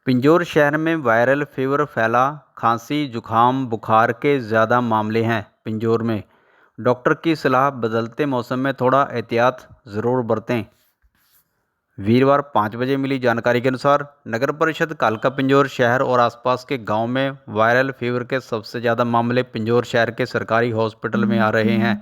पिंजौर शहर में viral fever फैला। खांसी जुकाम बुखार के ज़्यादा मामले हैं पिंजौर में। डॉक्टर की सलाह, बदलते मौसम में थोड़ा एहतियात ज़रूर बरतें। वीरवार 5 बजे मिली जानकारी के अनुसार नगर परिषद कालका पिंजौर शहर और आसपास के गांव में वायरल फीवर के सबसे ज़्यादा मामले पिंजौर शहर के सरकारी हॉस्पिटल में आ रहे हैं।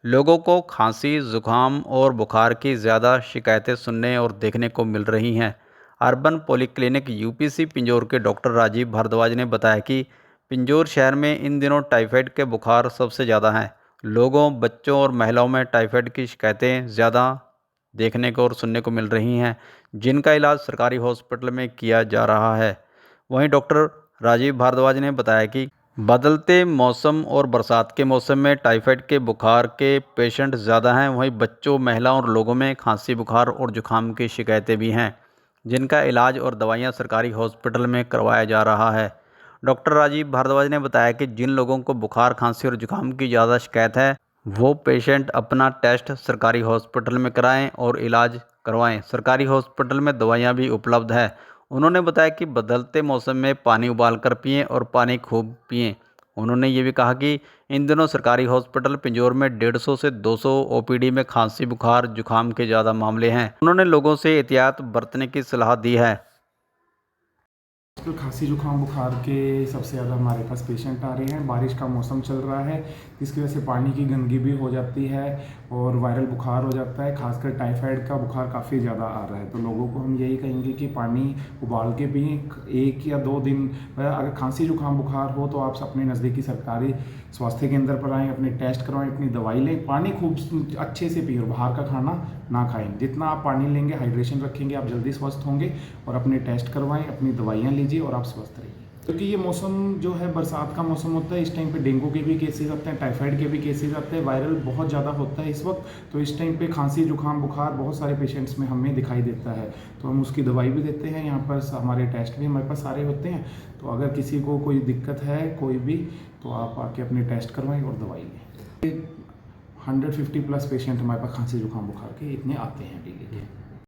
लोगों को खांसी जुकाम और बुखार की ज़्यादा शिकायतें सुनने और देखने को मिल रही हैं। अर्बन पॉलीक्लिनिक यूपीसी पिंजौर के डॉक्टर राजीव भारद्वाज ने बताया कि पिंजौर शहर में इन दिनों टाइफाइड के बुखार सबसे ज़्यादा हैं। लोगों, बच्चों और महिलाओं में टाइफाइड की शिकायतें ज़्यादा देखने को और सुनने को मिल रही हैं, जिनका इलाज सरकारी हॉस्पिटल में किया जा रहा है। वहीं डॉक्टर राजीव भारद्वाज ने बताया कि बदलते मौसम और बरसात के मौसम में टाइफाइड के बुखार के पेशेंट ज़्यादा हैं। वहीं बच्चों, महिलाओं और लोगों में खांसी, बुखार और जुकाम की शिकायतें भी हैं, जिनका इलाज और दवाइयाँ सरकारी हॉस्पिटल में करवाया जा रहा है। डॉक्टर राजीव भारद्वाज ने बताया कि जिन लोगों को बुखार, खांसी और जुकाम की ज़्यादा शिकायत है, वो पेशेंट अपना टेस्ट सरकारी हॉस्पिटल में कराएं और इलाज करवाएं। सरकारी हॉस्पिटल में दवाइयाँ भी उपलब्ध है। उन्होंने बताया कि बदलते मौसम में पानी उबाल कर पिएँ और पानी खूब पिएँ। उन्होंने ये भी कहा कि इन दिनों सरकारी हॉस्पिटल पिंजौर में 150 से 200 ओपीडी में खांसी, बुखार, जुकाम के ज़्यादा मामले हैं। उन्होंने लोगों से एहतियात बरतने की सलाह दी है। आजकल खांसी जुकाम बुखार के सबसे ज़्यादा हमारे पास पेशेंट आ रहे हैं। बारिश का मौसम चल रहा है, जिसकी वजह से पानी की गंदगी भी हो जाती है और वायरल बुखार हो जाता है। खासकर टाइफाइड का बुखार काफ़ी ज़्यादा आ रहा है। तो लोगों को हम यही कहेंगे कि पानी उबाल के पिएँ। 1 या 2 दिन अगर खांसी जुकाम बुखार हो तो आप अपने नज़दीकी सरकारी स्वास्थ्य केंद्र पर आएँ, अपने टेस्ट करवाएं, अपनी दवाई लें, पानी खूब अच्छे से पिए और बाहर का खाना ना खाएं। जितना आप पानी लेंगे, हाइड्रेशन रखेंगे, आप जल्दी स्वस्थ होंगे। और अपने टेस्ट करवाएं, अपनी दवाइयाँ लीजिए और आप स्वस्थ रहिए। क्योंकि ये मौसम जो है बरसात का मौसम होता है, इस टाइम पे डेंगू के भी केसेस आते हैं, टाइफाइड के भी केसेस आते हैं, वायरल बहुत ज़्यादा होता है इस वक्त। तो इस टाइम पे खांसी जुकाम बुखार बहुत सारे पेशेंट्स में हमें दिखाई देता है। तो हम उसकी दवाई भी देते हैं। यहाँ पर हमारे टेस्ट भी हमारे पास सारे होते हैं। तो अगर किसी को कोई दिक्कत है कोई भी, तो आप आके अपने टेस्ट करवाएं और दवाई लें। 150+ पेशेंट हमारे पास खांसी जुकाम बुखार के इतने आते हैं डेली के।